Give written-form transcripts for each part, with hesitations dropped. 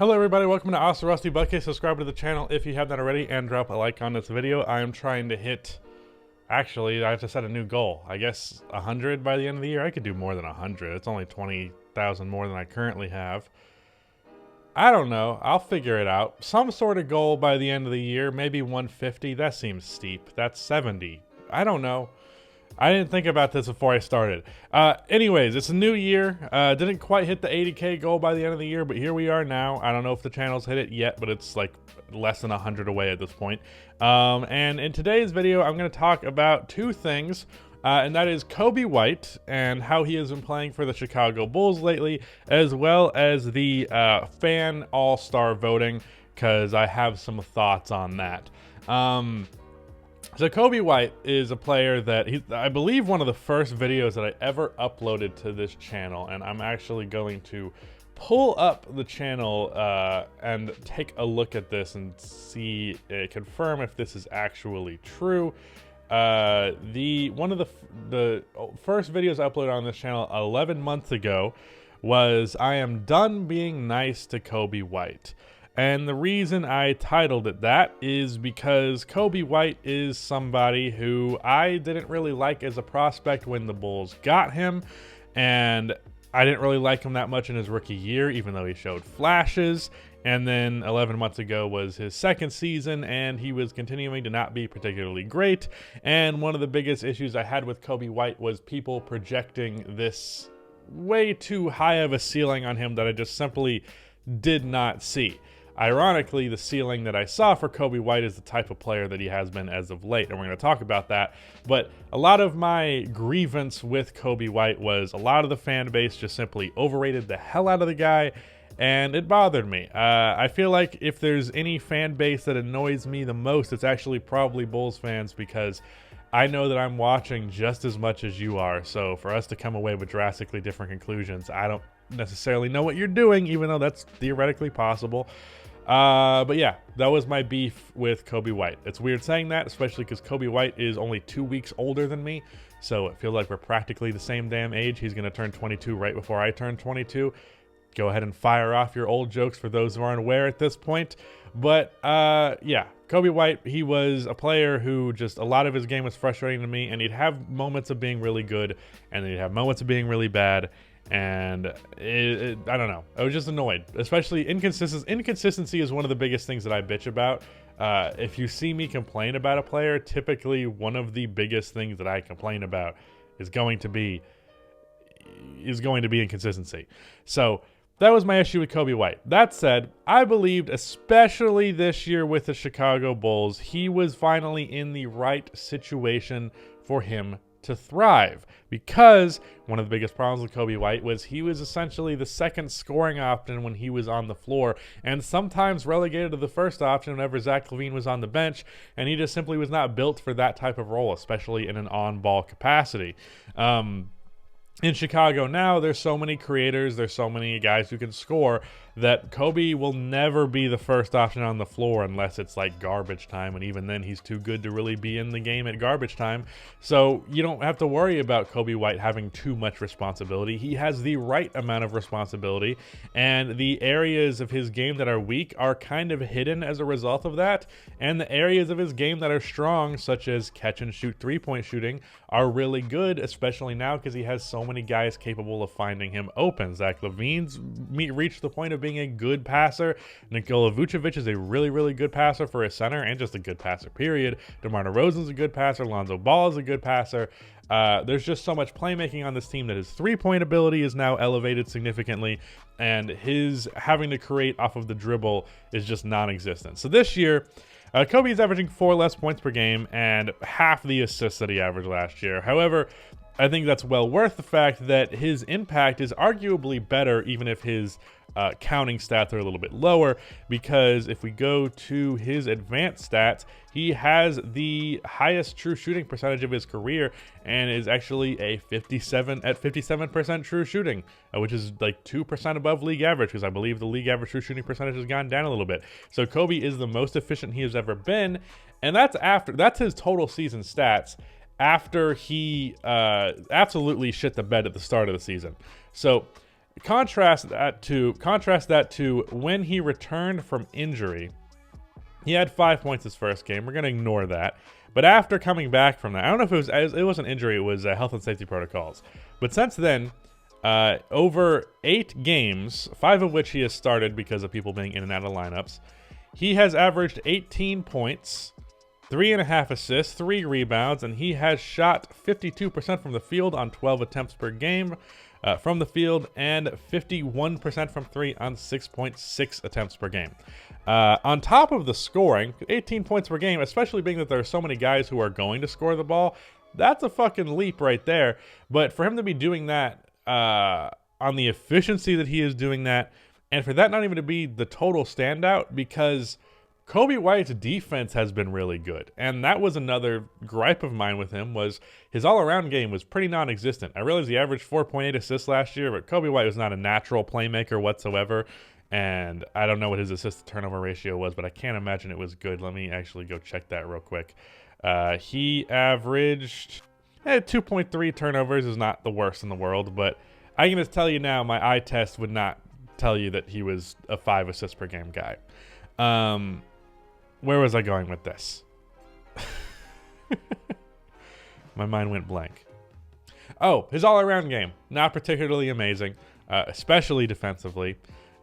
Hello everybody, welcome to Austin Rusty Bucket. Subscribe to the channel if you have not already and drop a like on this video. I am trying to hit, actually I have to set a new goal. I guess 100 by the end of the year. I could do more than 100. It's only 20,000 more than I currently have. I don't know, I'll figure it out. Some sort of goal by the end of the year, maybe 150. That seems steep. That's 70. I don't know. I didn't think about this before I started. Anyways, it's a new year. Didn't quite hit the 80K goal by the end of the year, but here we are now. I don't know if the channel's hit it yet, but it's like less than 100 away at this point. And in today's video, I'm going to talk about two things, and that is Coby White and how he has been playing for the Chicago Bulls lately, as well as the fan all-star voting, because I have some thoughts on that. So Coby White is a player that I believe one of the first videos that I ever uploaded to this channel, and I'm actually going to pull up the channel and take a look at this and see, confirm if this is actually true. One of the first videos I uploaded on this channel 11 months ago was I am done being nice to Coby White. And the reason I titled it that is because Coby White is somebody who I didn't really like as a prospect when the Bulls got him, and I didn't really like him that much in his rookie year, even though he showed flashes. And then 11 months ago was his second season, and he was continuing to not be particularly great. And one of the biggest issues I had with Coby White was people projecting this way too high of a ceiling on him that I just simply did not see. Ironically, the ceiling that I saw for Coby White is the type of player that he has been as of late, and we're going to talk about that. But a lot of my grievance with Coby White was a lot of the fan base just simply overrated the hell out of the guy, and it bothered me. I feel like if there's any fan base that annoys me the most, it's actually probably Bulls fans, because I know that I'm watching just as much as you are. So for us to come away with drastically different conclusions, I don't necessarily know what you're doing, even though that's theoretically possible. But yeah, that was my beef with Coby White. It's weird saying that, especially because Coby White is only 2 weeks older than me, so it feels like we're practically the same damn age. He's going to turn 22 right before I turn 22. Go ahead and fire off your old jokes for those who aren't aware at this point. But yeah, Coby White, he was a player who just, a lot of his game was frustrating to me, and he'd have moments of being really good, and then he'd have moments of being really bad. And I don't know, I was just annoyed. Especially inconsistency is one of the biggest things that I bitch about. If you see me complain about a player, typically one of the biggest things that I complain about is going to be inconsistency. So that was my issue with Coby White. That said, I believed, especially this year with the Chicago Bulls, he was finally in the right situation for him to thrive, because one of the biggest problems with Coby White was he was essentially the second scoring option when he was on the floor, and sometimes relegated to the first option whenever Zach LaVine was on the bench, and he just simply was not built for that type of role, especially in an on-ball capacity. In Chicago now, there's so many creators, there's so many guys who can score, that Coby will never be the first option on the floor unless it's like garbage time, and even then he's too good to really be in the game at garbage time. So you don't have to worry about Coby White having too much responsibility. He has the right amount of responsibility, and the areas of his game that are weak are kind of hidden as a result of that, and the areas of his game that are strong, such as catch and shoot three-point shooting, are really good, especially now because he has so many guys capable of finding him open. Zach LaVine's reached the point of being a good passer. Nikola Vucevic is a really, really good passer for a center, and just a good passer, period. DeMar DeRozan's a good passer. Lonzo Ball is a good passer. There's just so much playmaking on this team that his three-point ability is now elevated significantly, and his having to create off of the dribble is just non-existent. So this year, Coby is averaging 4 less points per game and half the assists that he averaged last year. However, I think that's well worth the fact that his impact is arguably better, even if his counting stats are a little bit lower, because if we go to his advanced stats, he has the highest true shooting percentage of his career, and is actually a 57% true shooting, which is like 2% above league average, because I believe the league average true shooting percentage has gone down a little bit. So Coby is the most efficient he has ever been, and that's his total season stats after he absolutely shit the bed at the start of the season. So Contrast that to when he returned from injury. He had 5 points his first game. We're going to ignore that. But after coming back from that, I don't know if it was an injury, it was health and safety protocols. But since then, over 8 games, 5 of which he has started because of people being in and out of lineups, he has averaged 18 points, 3.5 assists, 3 rebounds, and he has shot 52% from the field on 12 attempts per game from the field, and 51% from 3 on 6.6 attempts per game. On top of the scoring, 18 points per game, especially being that there are so many guys who are going to score the ball, that's a fucking leap right there. But for him to be doing that on the efficiency that he is doing that, and for that not even to be the total standout, because Coby White's defense has been really good. And that was another gripe of mine with him, was his all-around game was pretty non-existent. I realize he averaged 4.8 assists last year, but Coby White was not a natural playmaker whatsoever. And I don't know what his assist-to-turnover ratio was, but I can't imagine it was good. Let me actually go check that real quick. He averaged 2.3 turnovers, is not the worst in the world, but I can just tell you now, my eye test would not tell you that he was a 5 assists per game guy. Where was I going with this? My mind went blank. Oh, his all-around game, not particularly amazing, especially defensively.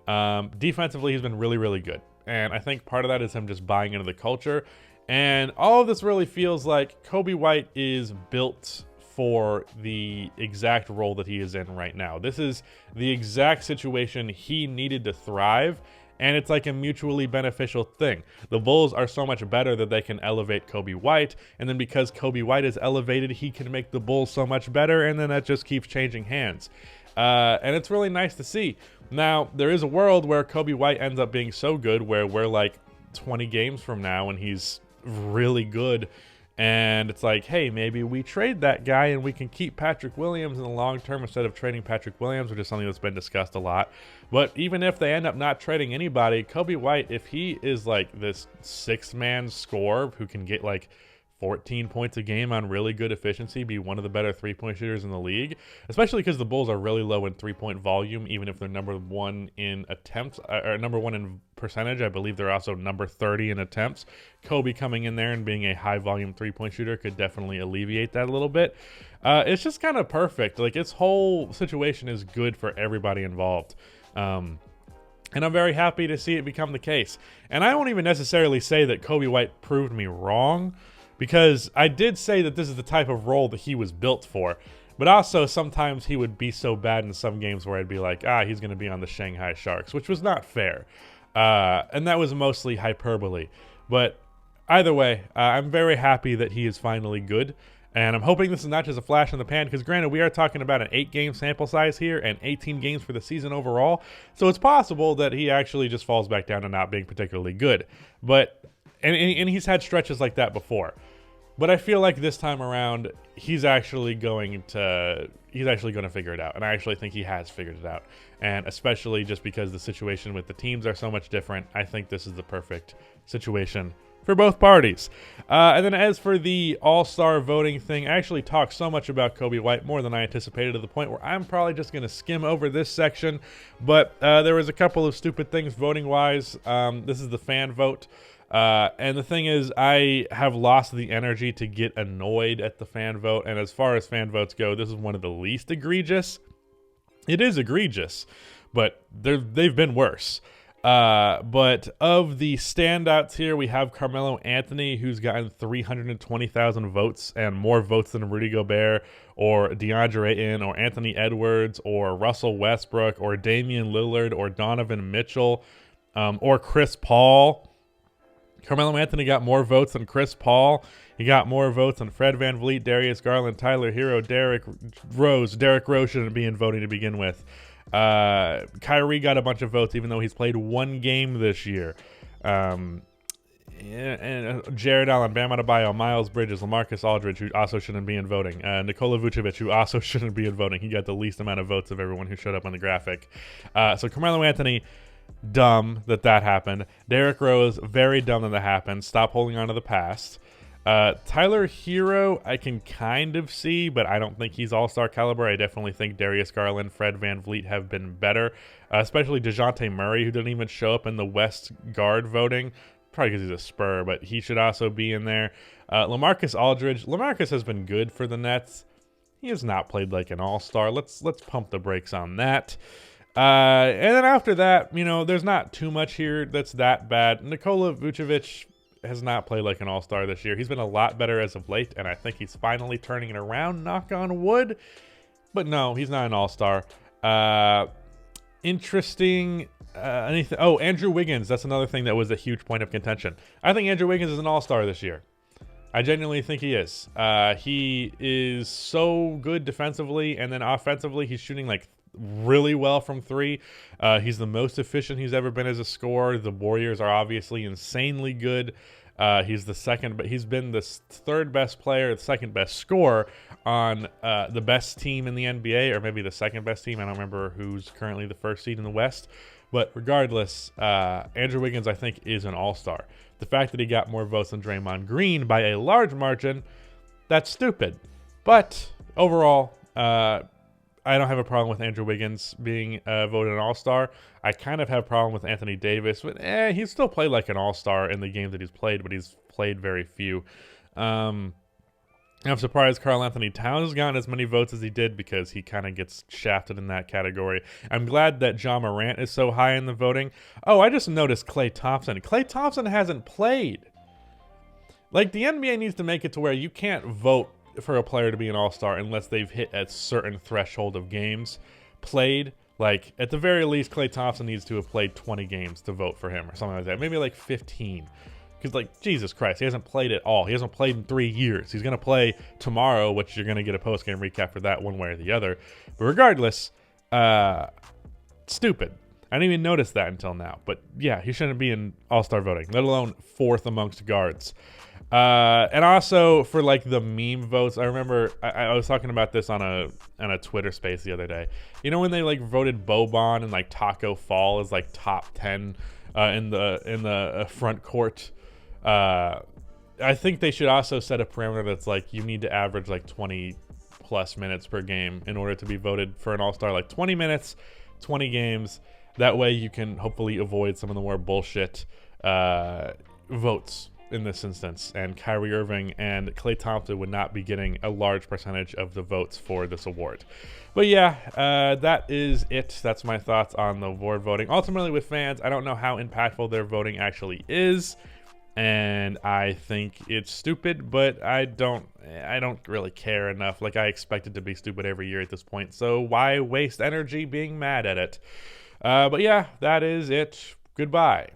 Defensively, he's been really, really good. And I think part of that is him just buying into the culture. And all of this really feels like Coby White is built for the exact role that he is in right now. This is the exact situation he needed to thrive. And it's like a mutually beneficial thing. The Bulls are so much better that they can elevate Coby White. And then because Coby White is elevated, he can make the Bulls so much better. And then that just keeps changing hands. And it's really nice to see. Now, there is a world where Coby White ends up being so good where we're like 20 games from now and he's really good. And it's like, hey, maybe we trade that guy and we can keep Patrick Williams in the long term instead of trading Patrick Williams, which is something that's been discussed a lot. But even if they end up not trading anybody, Coby White, if he is like this 6-man scorer who can get like 14 points a game on really good efficiency, be one of the better 3-point shooters in the league, especially because the Bulls are really low in 3-point volume, even if they're number 1 in attempts, or number 1 in percentage. I believe they're also number 30 in attempts. Coby coming in there and being a high volume 3-point shooter could definitely alleviate that a little bit. It's just kind of perfect. Like, its whole situation is good for everybody involved. And I'm very happy to see it become the case. And I won't even necessarily say that Coby White proved me wrong, because I did say that this is the type of role that he was built for. But also, sometimes he would be so bad in some games where I'd be like, he's going to be on the Shanghai Sharks, which was not fair. And that was mostly hyperbole. But either way, I'm very happy that he is finally good. And I'm hoping this is not just a flash in the pan, because granted, we are talking about an 8-game sample size here and 18 games for the season overall. So it's possible that he actually just falls back down to not being particularly good. But and he's had stretches like that before. But I feel like this time around, he's actually going to figure it out. And I actually think he has figured it out. And especially just because the situation with the teams are so much different, I think this is the perfect situation for both parties. And then as for the all-star voting thing, I actually talked so much about Coby White, more than I anticipated, to the point where I'm probably just going to skim over this section. But there was a couple of stupid things voting-wise. This is the fan vote. And the thing is, I have lost the energy to get annoyed at the fan vote. And as far as fan votes go, this is one of the least egregious. It is egregious, but they've been worse. But of the standouts here, we have Carmelo Anthony, who's gotten 320,000 votes, and more votes than Rudy Gobert or DeAndre Ayton or Anthony Edwards or Russell Westbrook or Damian Lillard or Donovan Mitchell or Chris Paul. Carmelo Anthony got more votes than Chris Paul. He got more votes than Fred VanVleet, Darius Garland, Tyler Hero, Derrick Rose. Derrick Rose shouldn't be in voting to begin with. Kyrie got a bunch of votes, even though he's played 1 game this year. And Jared Allen, Bam Adebayo, Miles Bridges, Lamarcus Aldridge, who also shouldn't be in voting. Nikola Vucevic, who also shouldn't be in voting. He got the least amount of votes of everyone who showed up on the graphic. So Carmelo Anthony, dumb that happened. Derrick Rose, very dumb that happened. Stop holding on to the past. Tyler Hero, I can kind of see, but I don't think he's all-star caliber. I definitely think Darius Garland, Fred VanVleet have been better, especially DeJounte Murray, who didn't even show up in the West guard voting, probably because he's a Spur, but he should also be in there. Lamarcus Aldridge. Lamarcus has been good for the Nets. He has not played like an all-star. Let's pump the brakes on that. And then after that, you know, there's not too much here that's that bad. Nikola Vucevic has not played like an all-star this year. He's been a lot better as of late, and I think he's finally turning it around, knock on wood. But no, he's not an all-star. Anything? Oh, Andrew Wiggins. That's another thing that was a huge point of contention. I think Andrew Wiggins is an all-star this year. I genuinely think he is. He is so good defensively, and then offensively, he's shooting like really well from three. He's the most efficient he's ever been as a scorer. The Warriors are obviously insanely good. He's the second, but he's been the third best player, the second best scorer on the best team in the NBA, or maybe the second best team. I don't remember who's currently the first seed in the West. But regardless, Andrew Wiggins, I think, is an all-star. The fact that he got more votes than Draymond Green by a large margin, that's stupid. But overall, I don't have a problem with Andrew Wiggins being voted an all-star. I kind of have a problem with Anthony Davis, but he's still played like an all-star in the games that he's played, but he's played very few. I'm surprised Karl Anthony Towns has gotten as many votes as he did, because he kind of gets shafted in that category. I'm glad that Ja Morant is so high in the voting. Oh, I just noticed Klay Thompson. Klay Thompson hasn't played. Like, the NBA needs to make it to where you can't vote for a player to be an all-star unless they've hit a certain threshold of games played. Like, at the very least, Klay Thompson needs to have played 20 games to vote for him, or something like that. Maybe like 15. Because, like, Jesus Christ, he hasn't played at all. He hasn't played in 3 years. He's going to play tomorrow, which you're going to get a post-game recap for that one way or the other. But regardless, stupid. I didn't even notice that until now. But, yeah, he shouldn't be in all-star voting, let alone fourth amongst guards. And also, for, like, the meme votes, I remember I was talking about this on a Twitter space the other day. You know when they, like, voted Boban and, like, Taco Fall as, like, top 10 in the front court? I think they should also set a parameter that's like you need to average like 20 plus minutes per game in order to be voted for an all-star. Like 20 minutes, 20 games. That way you can hopefully avoid some of the more bullshit votes in this instance. And Kyrie Irving and Klay Thompson would not be getting a large percentage of the votes for this award. But yeah, that is it. That's my thoughts on the award voting. Ultimately, with fans, I don't know how impactful their voting actually is. And I think it's stupid, but I don't really care enough. Like, I expect it to be stupid every year at this point, so why waste energy being mad at it? But yeah, that is it. Goodbye.